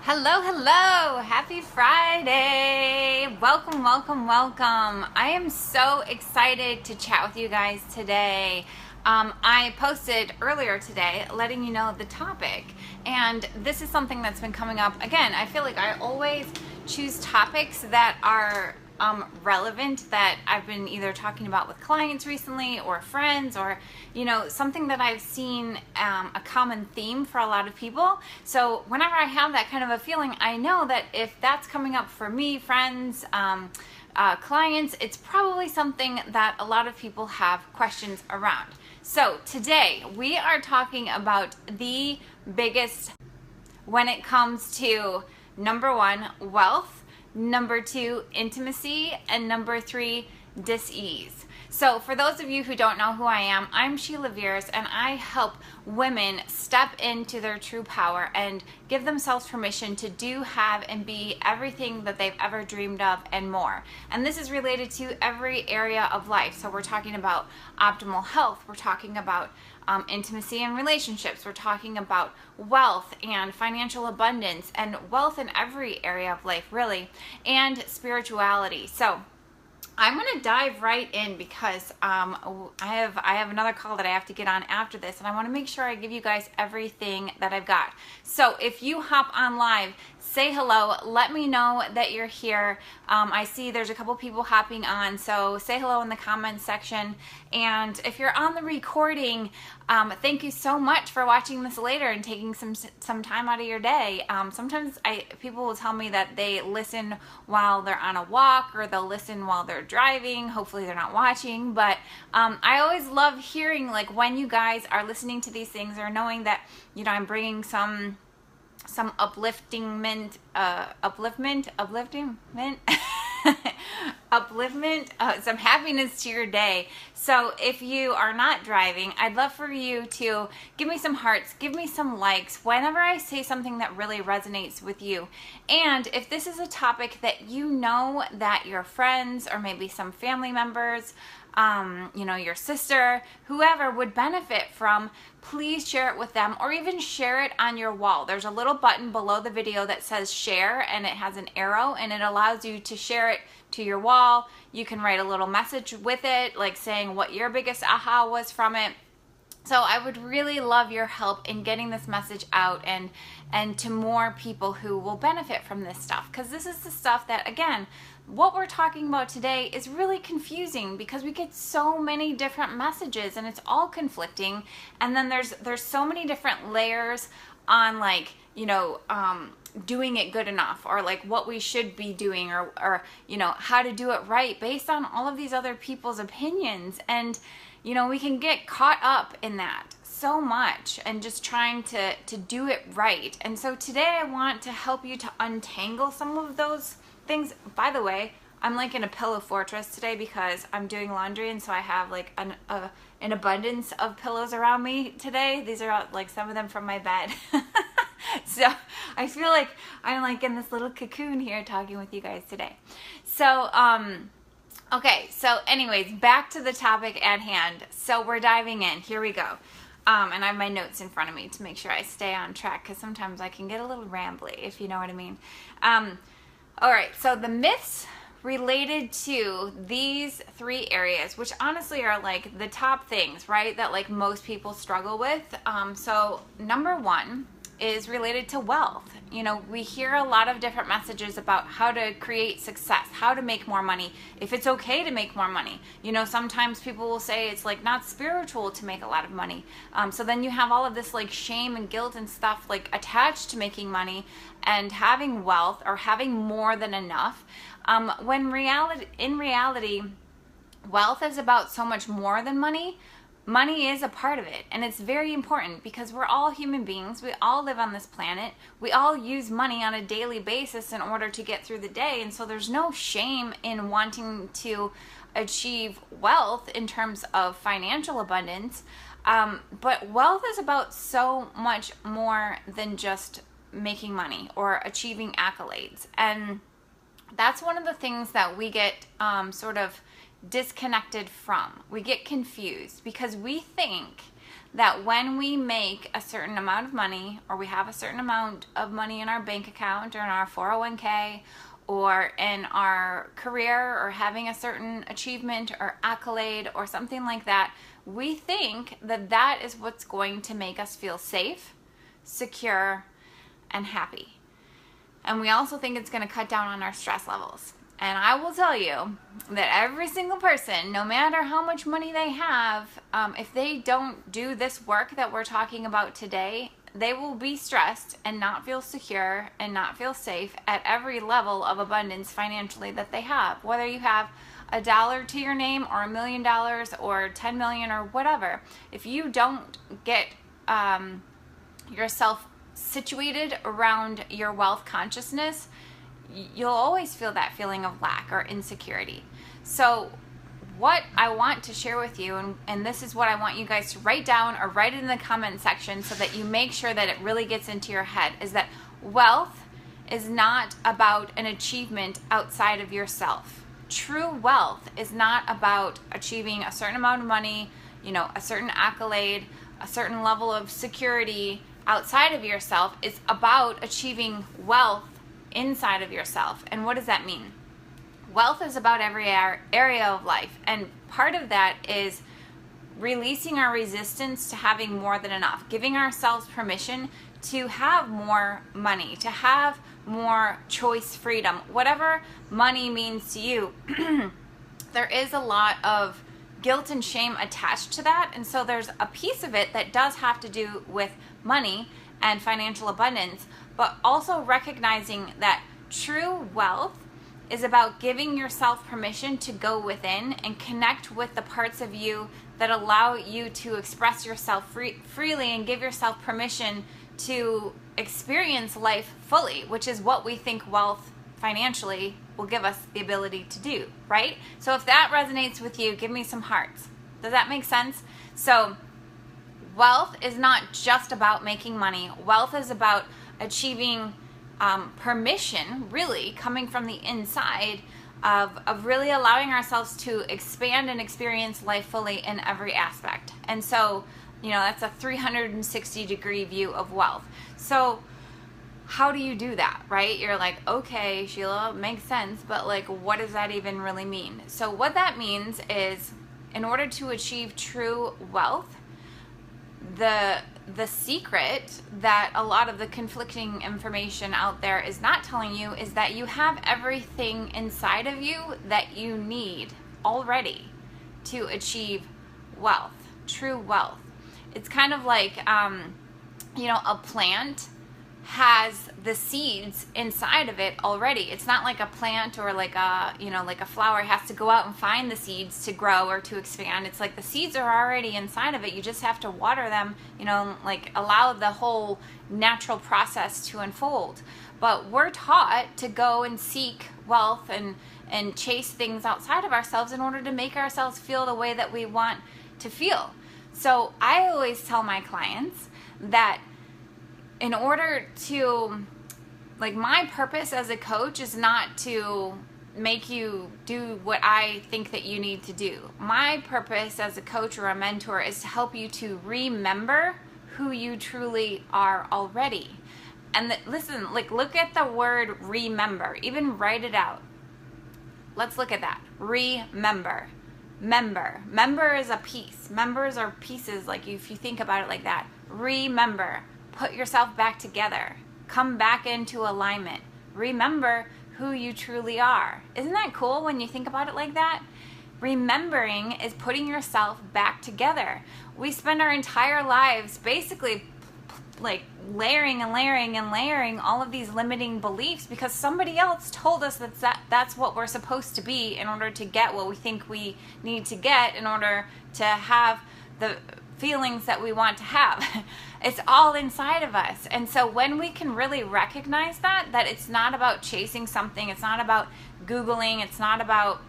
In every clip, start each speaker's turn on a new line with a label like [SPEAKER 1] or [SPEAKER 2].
[SPEAKER 1] Hello, hello! Happy Friday! Welcome, welcome, welcome. I am so excited to chat with you guys today. I posted earlier today letting you know the topic, and this is something that's been coming up. Again, I feel like I always choose topics that are relevant, that I've been either talking about with clients recently or friends, or something that I've seen a common theme for a lot of people. So whenever I have that kind of a feeling, I know that if that's coming up for me, friends, clients, it's probably something that a lot of people have questions around. So today we are talking about the biggest when it comes to number one, wealth, number two, intimacy, and number three, dis-ease. So for those of you who don't know who I am, I'm Sheila, and I help women step into their true power and give themselves permission to do, have, and be everything that they've ever dreamed of and more. And this is related to every area of life. So we're talking about optimal health, we're talking about intimacy and relationships, we're talking about wealth and financial abundance, and wealth in every area of life really, and spirituality. So I'm going to dive right in because I have another call that I have to get on after this, and I want to make sure I give you guys everything that I've got. So if you hop on live, say hello, let me know that you're here. I see there's a couple people hopping on, so say hello in the comments section. And if you're on the recording, thank you so much for watching this later and taking some time out of your day. Sometimes people will tell me that they listen while they're on a walk, or they'll listen while they're driving. Hopefully they're not watching, but I always love hearing like when you guys are listening to these things, or knowing that I'm bringing some upliftment, some happiness to your day. So if you are not driving, I'd love for you to give me some hearts, give me some likes whenever I say something that really resonates with you. And if this is a topic that you know that your friends, or maybe some family members, your sister, whoever would benefit from, please share it with them, or even share it on your wall. There's a little button below the video that says share, and it has an arrow, and it allows you to share it to your wall. You can write a little message with it, like saying what your biggest aha was from it. So I would really love your help in getting this message out and to more people who will benefit from this stuff, because this is the stuff that, again, what we're talking about today is really confusing, because we get so many different messages and it's all conflicting. And then there's so many different layers on doing it good enough, or like what we should be doing, or how to do it right based on all of these other people's opinions. And we can get caught up in that so much, and just trying to do it right. And so today I want to help you to untangle some of those things. By the way, I'm like in a pillow fortress today because I'm doing laundry, and so I have like an abundance of pillows around me today. These are like some of them from my bed. So I feel like I'm like in this little cocoon here talking with you guys today. So okay, so anyways, back to the topic at hand. So we're diving in. Here we go. And I have my notes in front of me to make sure I stay on track, because sometimes I can get a little rambly, if you know what I mean. All right, so the myths related to these three areas, which honestly are like the top things, right, that like most people struggle with. So number one is related to wealth. We hear a lot of different messages about how to create success, how to make more money, if it's okay to make more money. Sometimes people will say it's like not spiritual to make a lot of money. So then you have all of this like shame and guilt and stuff like attached to making money and having wealth, or having more than enough. When in reality, wealth is about so much more than money. Money is a part of it, and it's very important, because we're all human beings. We all live on this planet. We all use money on a daily basis in order to get through the day, and so there's no shame in wanting to achieve wealth in terms of financial abundance. But wealth is about so much more than just making money or achieving accolades, and that's one of the things that we get sort of disconnected from. We get confused because we think that when we make a certain amount of money, or we have a certain amount of money in our bank account or in our 401k or in our career, or having a certain achievement or accolade or something like that, we think that that is what's going to make us feel safe, secure, and happy. And we also think it's going to cut down on our stress levels. And I will tell you that every single person, no matter how much money they have, if they don't do this work that we're talking about today, they will be stressed and not feel secure and not feel safe at every level of abundance financially that they have. Whether you have $1 to your name or $1 million or 10 million or whatever, if you don't get yourself situated around your wealth consciousness, you'll always feel that feeling of lack or insecurity. So what I want to share with you, and this is what I want you guys to write down or write it in the comment section so that you make sure that it really gets into your head, is that wealth is not about an achievement outside of yourself. True wealth is not about achieving a certain amount of money, a certain accolade, a certain level of security outside of yourself. It's about achieving wealth inside of yourself. And what does that mean? Wealth is about every area of life, and part of that is releasing our resistance to having more than enough, giving ourselves permission to have more money, to have more choice freedom, whatever money means to you. There is a lot of guilt and shame attached to that, and so there's a piece of it that does have to do with money and financial abundance, but also recognizing that true wealth is about giving yourself permission to go within and connect with the parts of you that allow you to express yourself freely and give yourself permission to experience life fully, which is what we think wealth financially will give us the ability to do, right? So if that resonates with you, give me some hearts. Does that make sense? So wealth is not just about making money. Wealth is about achieving permission, really coming from the inside of really allowing ourselves to expand and experience life fully in every aspect. And so, that's a 360-degree view of wealth. So how do you do that, right? You're like, okay, Sheila, makes sense, but what does that even really mean? So what that means is, in order to achieve true wealth, the secret that a lot of the conflicting information out there is not telling you is that you have everything inside of you that you need already to achieve wealth, true wealth. It's kind of like, a plant has the seeds inside of it already. It's not like a plant or like a flower has to go out and find the seeds to grow or to expand. It's like the seeds are already inside of it. You just have to water them, allow the whole natural process to unfold. But we're taught to go and seek wealth and chase things outside of ourselves in order to make ourselves feel the way that we want to feel. So I always tell my clients that in order to, my purpose as a coach is not to make you do what I think that you need to do. My purpose as a coach or a mentor is to help you to remember who you truly are already. And listen, look at the word remember, even write it out. Let's look at that. Remember. Member is a piece. Members are pieces, if you think about it like that. Remember. Put yourself back together. Come back into alignment. Remember who you truly are. Isn't that cool when you think about it like that? Remembering is putting yourself back together. We spend our entire lives basically layering and layering and layering all of these limiting beliefs because somebody else told us that's what we're supposed to be in order to get what we think we need to get in order to have the feelings that we want to have. It's all inside of us. And so when we can really recognize that it's not about chasing something, it's not about Googling, it's not about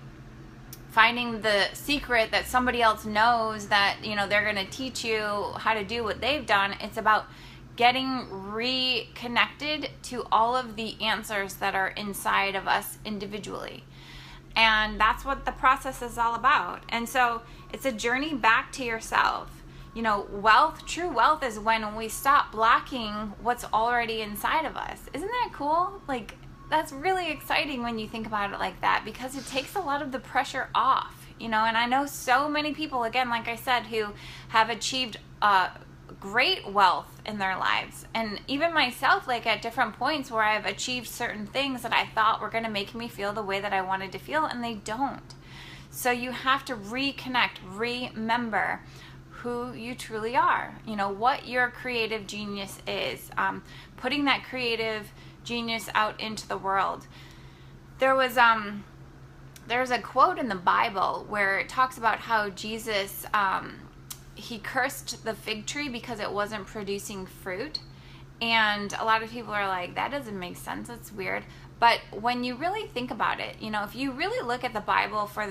[SPEAKER 1] finding the secret that somebody else knows that, they're going to teach you how to do what they've done. It's about getting reconnected to all of the answers that are inside of us individually. And that's what the process is all about. And so it's a journey back to yourself. wealth, true wealth is when we stop blocking what's already inside of us. Isn't that cool? Like, that's really exciting when you think about it like that, because it takes a lot of the pressure off, and I know so many people, again, like I said, who have achieved great wealth in their lives. And even myself, like at different points where I've achieved certain things that I thought were going to make me feel the way that I wanted to feel, and they don't. So you have to reconnect, remember who you truly are, what your creative genius is, putting that creative genius out into the world. There's a quote in the Bible where it talks about how Jesus, he cursed the fig tree because it wasn't producing fruit. And a lot of people are like, that doesn't make sense, that's weird. But when you really think about it, if you really look at the Bible for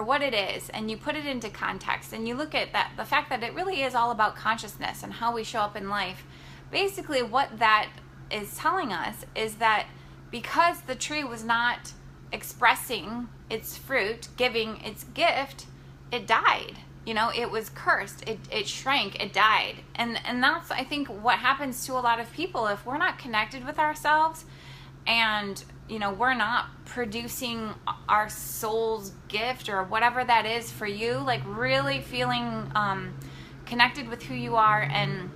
[SPEAKER 1] what it is, and you put it into context, and you look at the fact that it really is all about consciousness and how we show up in life, basically what that is telling us is that because the tree was not expressing its fruit, giving its gift, it died. It was cursed, it shrank, it died. And that's, I think, what happens to a lot of people. If we're not connected with ourselves, and we're not producing our soul's gift, or whatever that is for you, like really feeling connected with who you are and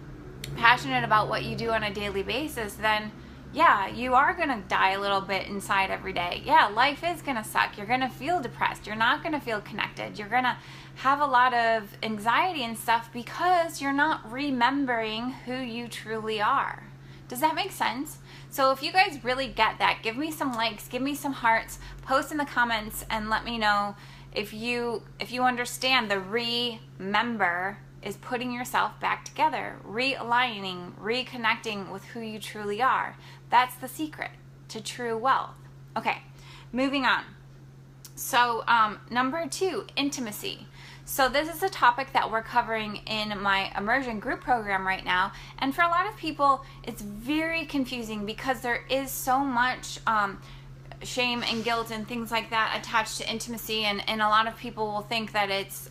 [SPEAKER 1] passionate about what you do on a daily basis, then yeah, you are going to die a little bit inside every day. Yeah, life is going to suck. You're going to feel depressed. You're not going to feel connected. You're going to have a lot of anxiety and stuff because you're not remembering who you truly are. Does that make sense? So if you guys really get that, give me some likes, give me some hearts, post in the comments, and let me know if you understand the remember is putting yourself back together, realigning, reconnecting with who you truly are. That's the secret to true wealth. Okay, moving on. So number 2, intimacy. So this is a topic that we're covering in my immersion group program right now. And for a lot of people, it's very confusing because there is so much shame and guilt and things like that attached to intimacy. And a lot of people will think that it's,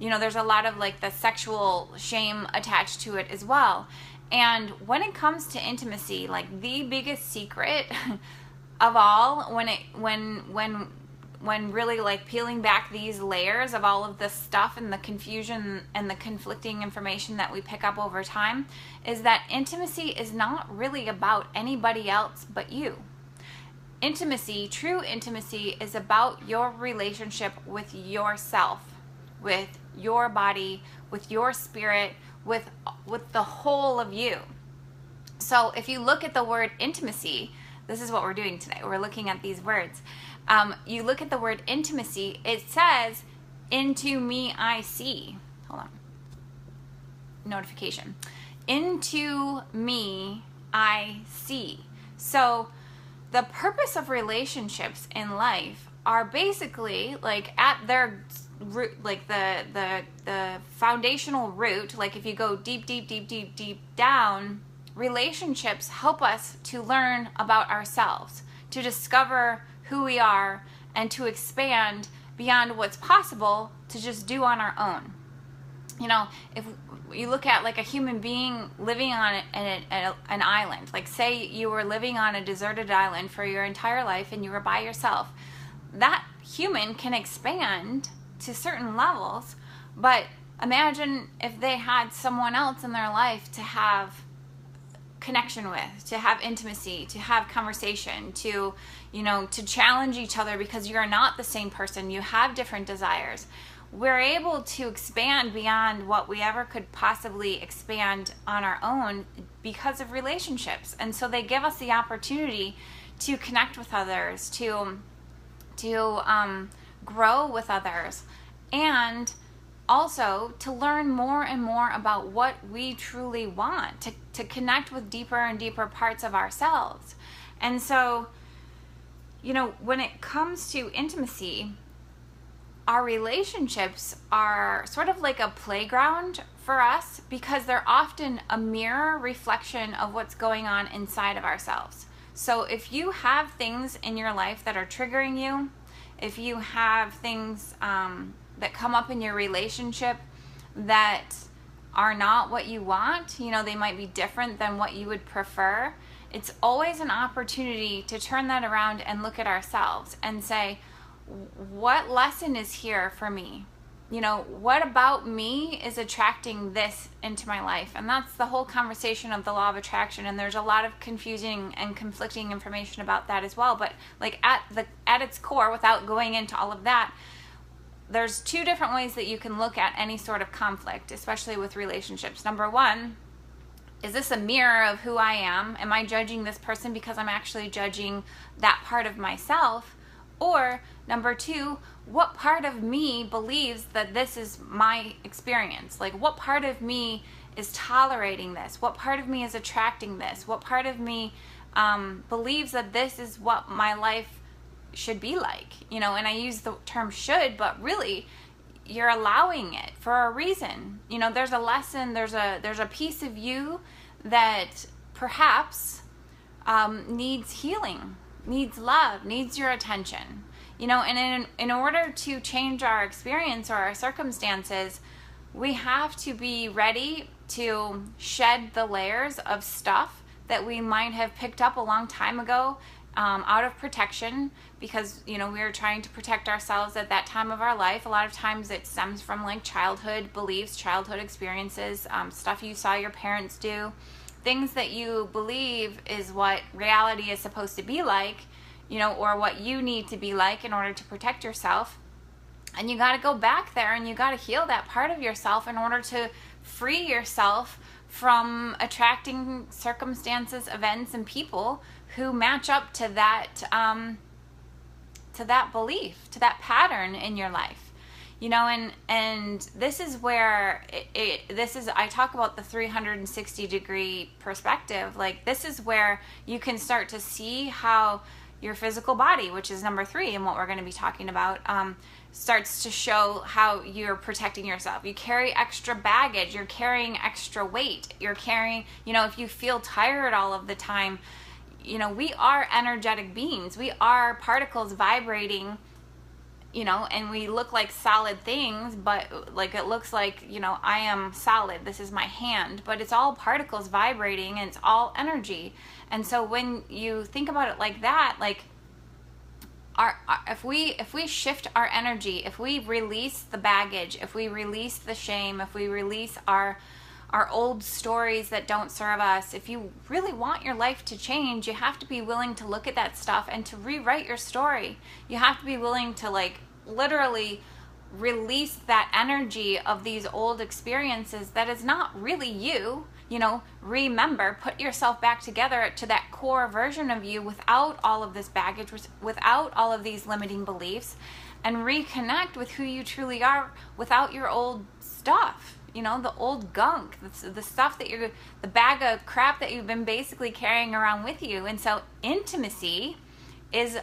[SPEAKER 1] there's a lot of like the sexual shame attached to it as well. And when it comes to intimacy, like the biggest secret of all, when really like peeling back these layers of all of this stuff and the confusion and the conflicting information that we pick up over time, is that intimacy is not really about anybody else but you. Intimacy, true intimacy, is about your relationship with yourself, with your body, with your spirit, with the whole of you. So if you look at the word intimacy, this is what we're doing today. We're looking at these words. You look at the word intimacy, it says, into me I see. Hold on. Notification. Into me I see. So the purpose of relationships in life are basically like at their root, like the foundational root, like if you go deep down, relationships help us to learn about ourselves, to discover who we are, and to expand beyond what's possible to just do on our own. If you look at like a human being living on an island, like say you were living on a deserted island for your entire life and you were by yourself, that human can expand to certain levels, but imagine if they had someone else in their life to have connection with, to have intimacy, to have conversation, to challenge each other, because you're not the same person, you have different desires. We're able to expand beyond what we ever could possibly expand on our own because of relationships. And so they give us the opportunity to connect with others, to grow with others, and also to learn more and more about what we truly want, to connect with deeper and deeper parts of ourselves. And so, when it comes to intimacy, our relationships are sort of like a playground for us, because they're often a mirror reflection of what's going on inside of ourselves. So if you have things in your life that are triggering you, if you have things that come up in your relationship that are not what you want, you know, they might be different than what you would prefer, it's always an opportunity to turn that around and look at ourselves and say, what lesson is here for me? You know, what about me is attracting this into my life? And that's the whole conversation of the law of attraction. And there's a lot of confusing and conflicting information about that as well. But like at its core, without going into all of that, there's two different ways that you can look at any sort of conflict, especially with relationships. Number one, is this a mirror of who I am? Am I judging this person because I'm actually judging that part of myself? Or number two, what part of me believes that this is my experience? Like, what part of me is tolerating this? What part of me is attracting this? What part of me believes that this is what my life should be like? You know, and I use the term should, but really you're allowing it for a reason. You know, there's a lesson, there's a piece of you that perhaps needs healing, needs love, needs your attention. You know, and in order to change our experience or our circumstances, we have to be ready to shed the layers of stuff that we might have picked up a long time ago out of protection, because, you know, we were trying to protect ourselves at that time of our life. A lot of times it stems from like childhood beliefs, childhood experiences, stuff you saw your parents do, things that you believe is what reality is supposed to be like, you know, or what you need to be like in order to protect yourself. And you got to go back there and you got to heal that part of yourself in order to free yourself from attracting circumstances, events, and people who match up to that belief, to that pattern in your life. You know, and this is where I talk about the 360 degree perspective. Like, this is where you can start to see how your physical body, which is number 3 and what we're going to be talking about, starts to show how you're protecting yourself. You carry extra baggage, you're carrying extra weight, you're carrying, you know, if you feel tired all of the time, you know, we are energetic beings. We are particles vibrating, you know, and we look like solid things, but like it looks like, you know, I am solid, this is my hand, but it's all particles vibrating and it's all energy. And so when you think about it like that, like if we shift our energy, if we release the baggage, if we release the shame, if we release our old stories that don't serve us, if you really want your life to change, you have to be willing to look at that stuff and to rewrite your story. You have to be willing to like literally release that energy of these old experiences that is not really you. You know, remember, put yourself back together to that core version of you without all of this baggage, without all of these limiting beliefs, and reconnect with who you truly are without your old stuff. You know, the old gunk, the stuff that the bag of crap that you've been basically carrying around with you. And so intimacy is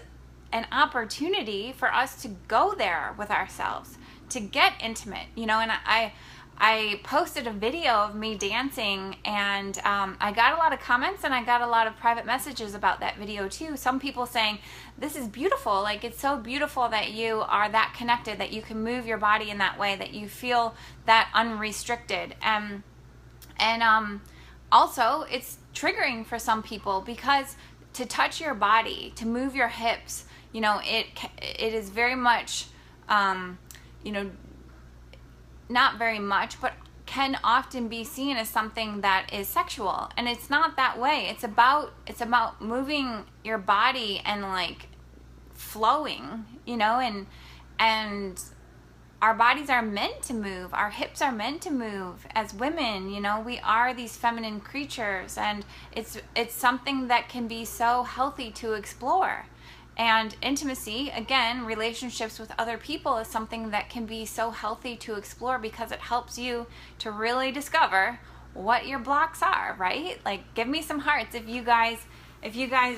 [SPEAKER 1] an opportunity for us to go there with ourselves, to get intimate, you know. And I posted a video of me dancing, and I got a lot of comments and I got a lot of private messages about that video too. Some people saying, this is beautiful, like it's so beautiful that you are that connected, that you can move your body in that way, that you feel that unrestricted. And also it's triggering for some people, because to touch your body, to move your hips, you know, it is very much, you know, not very much, but can often be seen as something that is sexual, and it's not that way. It's about moving your body and like flowing, you know, and our bodies are meant to move. Our hips are meant to move. As women, you know, we are these feminine creatures, and it's something that can be so healthy to explore. And intimacy, again, relationships with other people, is something that can be so healthy to explore, because it helps you to really discover what your blocks are, right? Like, give me some hearts if you guys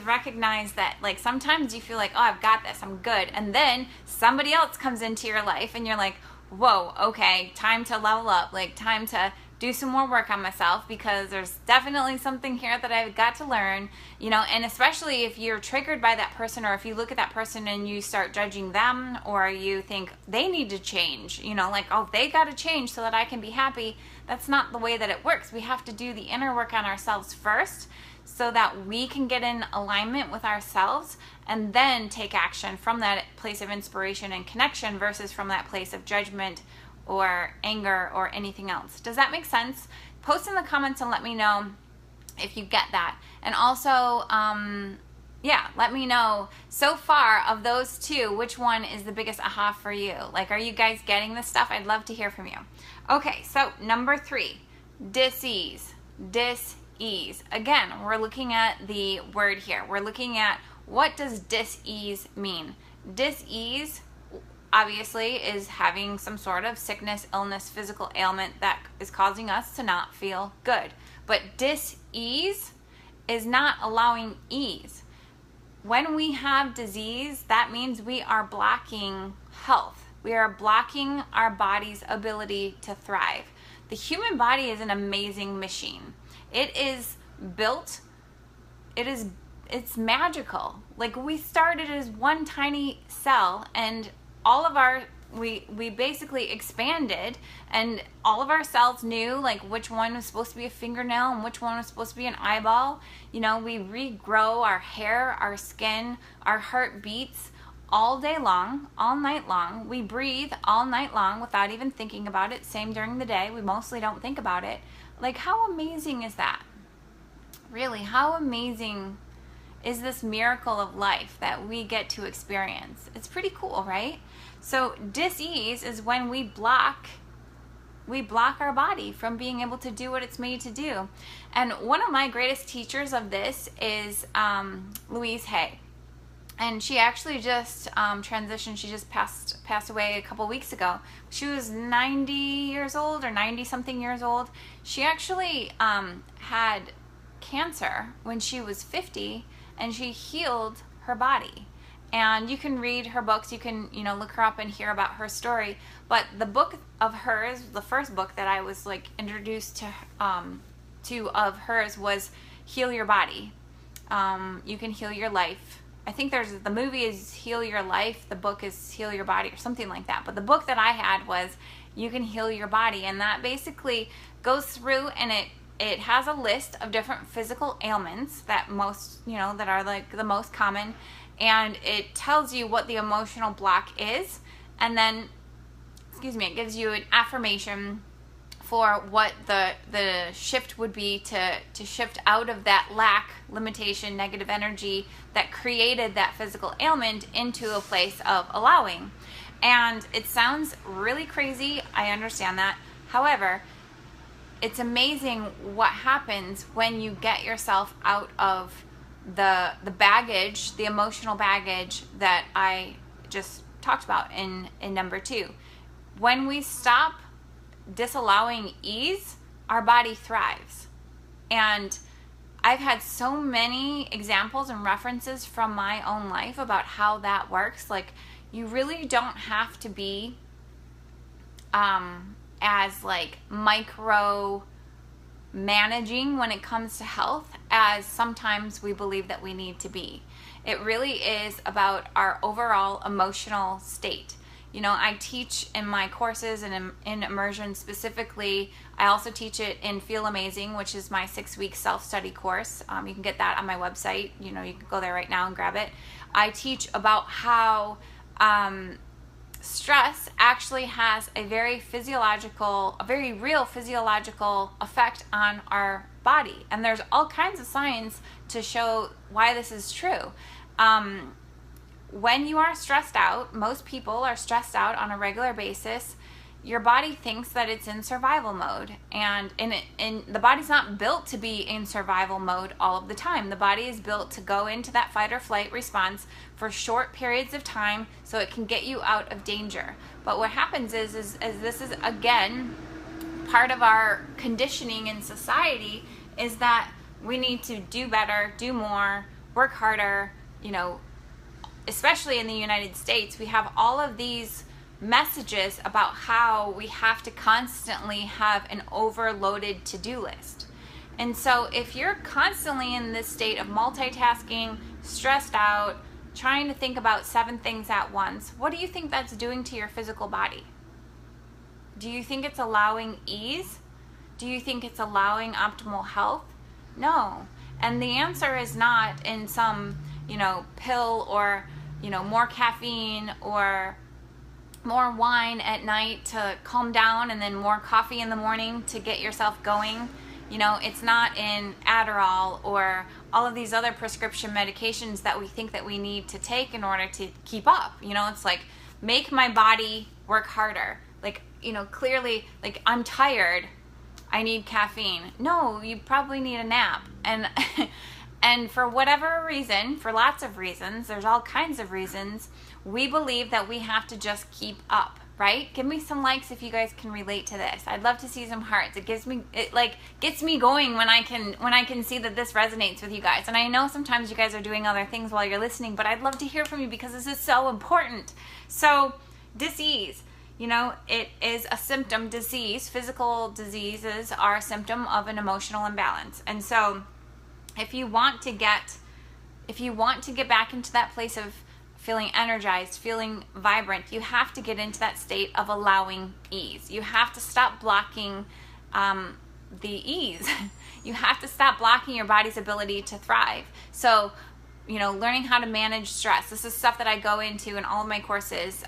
[SPEAKER 1] recognize that, like, sometimes you feel like, oh, I've got this, I'm good. And then somebody else comes into your life and you're like, whoa, okay, time to level up, like time to do some more work on myself, because there's definitely something here that I've got to learn, you know. And especially if you're triggered by that person, or if you look at that person and you start judging them, or you think they need to change, you know, like, oh, they got to change so that I can be happy. That's not the way that it works. We have to do the inner work on ourselves first, so that we can get in alignment with ourselves, and then take action from that place of inspiration and connection, versus from that place of judgment or anger or anything else. Does that make sense? Post in the comments and let me know if you get that. And also, yeah, let me know, so far of those two, which one is the biggest aha for you? Like, are you guys getting this stuff? I'd love to hear from you. Okay, so number 3, dis-ease. Dis-ease. Again, we're looking at the word here. We're looking at, what does dis-ease mean? Dis-ease, obviously, is having some sort of sickness, illness, physical ailment that is causing us to not feel good. But dis-ease is not allowing ease. When we have disease, that means we are blocking health. We are blocking our body's ability to thrive. The human body is an amazing machine. It is built, it's magical. Like, we started as one tiny cell, and all of our, we basically expanded, and all of our cells knew, like, which one was supposed to be a fingernail and which one was supposed to be an eyeball. You know, we regrow our hair, our skin, our heart beats all day long, all night long. We breathe all night long without even thinking about it. Same during the day. We mostly don't think about it. Like, how amazing is that? Really, how amazing is this miracle of life that we get to experience? It's pretty cool, right? So dis-ease is when we block our body from being able to do what it's made to do. And one of my greatest teachers of this is Louise Hay. And she actually just transitioned. She just passed away a couple weeks ago. She was 90 years old, or 90-something years old. She actually had cancer when she was 50, and she healed her body. And you can read her books. You can, you know, look her up and hear about her story. But the book of hers, the first book that I was, like, introduced to of hers, was Heal Your Body. You can heal your life. I think the movie is Heal Your Life, the book is Heal Your Body, or something like that. But the book that I had was You Can Heal Your Body, and that basically goes through, and it has a list of different physical ailments that most, you know, that are, like, the most common, and it tells you what the emotional block is, and then, it gives you an affirmation for what the shift would be to shift out of that lack, limitation, negative energy that created that physical ailment into a place of allowing. And it sounds really crazy, I understand that. However, it's amazing what happens when you get yourself out of the baggage, the emotional baggage that I just talked about in number 2. When we stop disallowing ease, our body thrives. And I've had so many examples and references from my own life about how that works. Like, you really don't have to be as, like, micro managing when it comes to health as sometimes we believe that we need to be. It really is about our overall emotional state. You know, I teach in my courses and in immersion specifically. I also teach it in Feel Amazing, which is my 6-week self-study course. You can get that on my website. You know, you can go there right now and grab it. I teach about how stress actually has a very real physiological effect on our body. And there's all kinds of signs to show why this is true. When you are stressed out, most people are stressed out on a regular basis. Your body thinks that it's in survival mode, and the body's not built to be in survival mode all of the time. The body is built to go into that fight or flight response for short periods of time so it can get you out of danger. But what happens is this is, again, part of our conditioning in society, is that we need to do better, do more, work harder. You know, especially in the United States, we have all of these messages about how we have to constantly have an overloaded to-do list. And so if you're constantly in this state of multitasking, stressed out, trying to think about 7 things at once, what do you think that's doing to your physical body? Do you think it's allowing ease? Do you think it's allowing optimal health? No. And the answer is not in some, pill or, more caffeine or more wine at night to calm down and then more coffee in the morning to get yourself going. It's not in Adderall or all of these other prescription medications that we think that we need to take in order to keep up. It's like, make my body work harder. Like, clearly, like, I'm tired, I need caffeine. No, you probably need a nap. And for whatever reason, for lots of reasons, there's all kinds of reasons, we believe that we have to just keep up, right? Give me some likes if you guys can relate to this. I'd love to see some hearts. It gets me going when I can see that this resonates with you guys. And I know sometimes you guys are doing other things while you're listening, but I'd love to hear from you because this is so important. So, disease. It is a symptom. Disease, physical diseases are a symptom of an emotional imbalance. And so if you want to get back into that place of feeling energized, feeling vibrant, you have to get into that state of allowing ease. You have to stop blocking the ease. You have to stop blocking your body's ability to thrive. So, learning how to manage stress. This is stuff that I go into in all of my courses.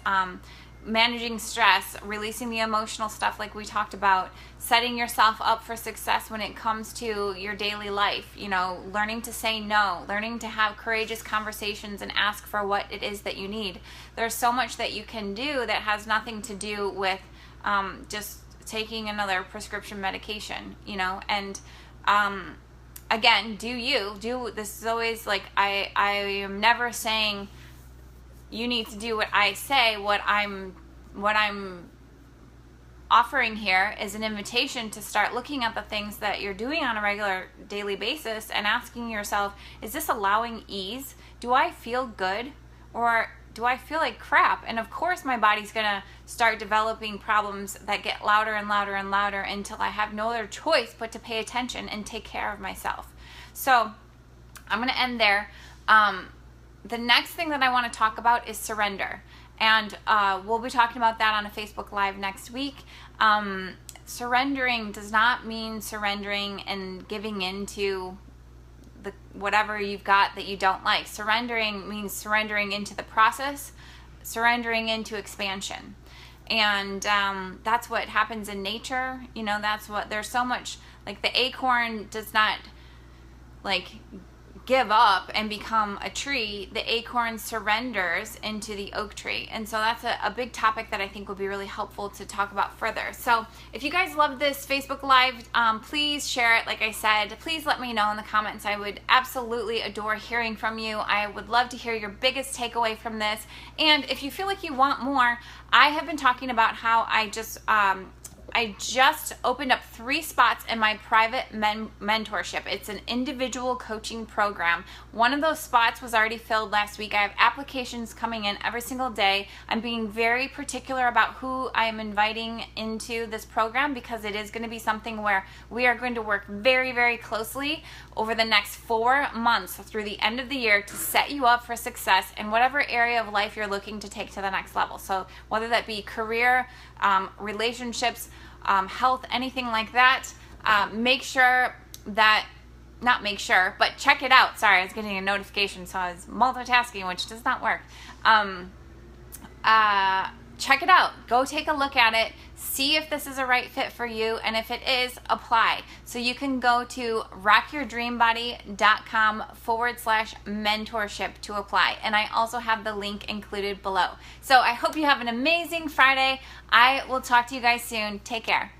[SPEAKER 1] Managing stress, releasing the emotional stuff like we talked about, setting yourself up for success when it comes to your daily life, learning to say no, learning to have courageous conversations and ask for what it is that you need. There's so much that you can do that has nothing to do with just taking another prescription medication, and again, this is always like, I am never saying you need to do what I say. What I'm offering here is an invitation to start looking at the things that you're doing on a regular daily basis and asking yourself, is this allowing ease? Do I feel good or do I feel like crap? And of course my body's gonna start developing problems that get louder and louder and louder until I have no other choice but to pay attention and take care of myself. So I'm gonna end there. The next thing that I want to talk about is surrender. And we'll be talking about that on a Facebook Live next week. Surrendering does not mean surrendering and giving into whatever you've got that you don't like. Surrendering means surrendering into the process, surrendering into expansion. And that's what happens in nature. There's so much, like the acorn does not give up and become a tree. The acorn surrenders into the oak tree. And so that's a big topic that I think will be really helpful to talk about further. So if you guys love this Facebook Live, please share it. Like I said, please let me know in the comments. I would absolutely adore hearing from you. I would love to hear your biggest takeaway from this. And if you feel like you want more, I have been talking about how I just opened up 3 spots in my private mentorship. It's an individual coaching program. One of those spots was already filled last week. I have applications coming in every single day. I'm being very particular about who I am inviting into this program because it is going to be something where we are going to work very, very closely over the next 4 months through the end of the year to set you up for success in whatever area of life you're looking to take to the next level. So whether that be career, relationships, health, anything like that, but check it out. Sorry, I was getting a notification, so I was multitasking, which does not work. Check it out. Go take a look at it. See if this is a right fit for you, and if it is, apply. So you can go to rockyourdreambody.com/mentorship to apply. And I also have the link included below. So I hope you have an amazing Friday. I will talk to you guys soon. Take care.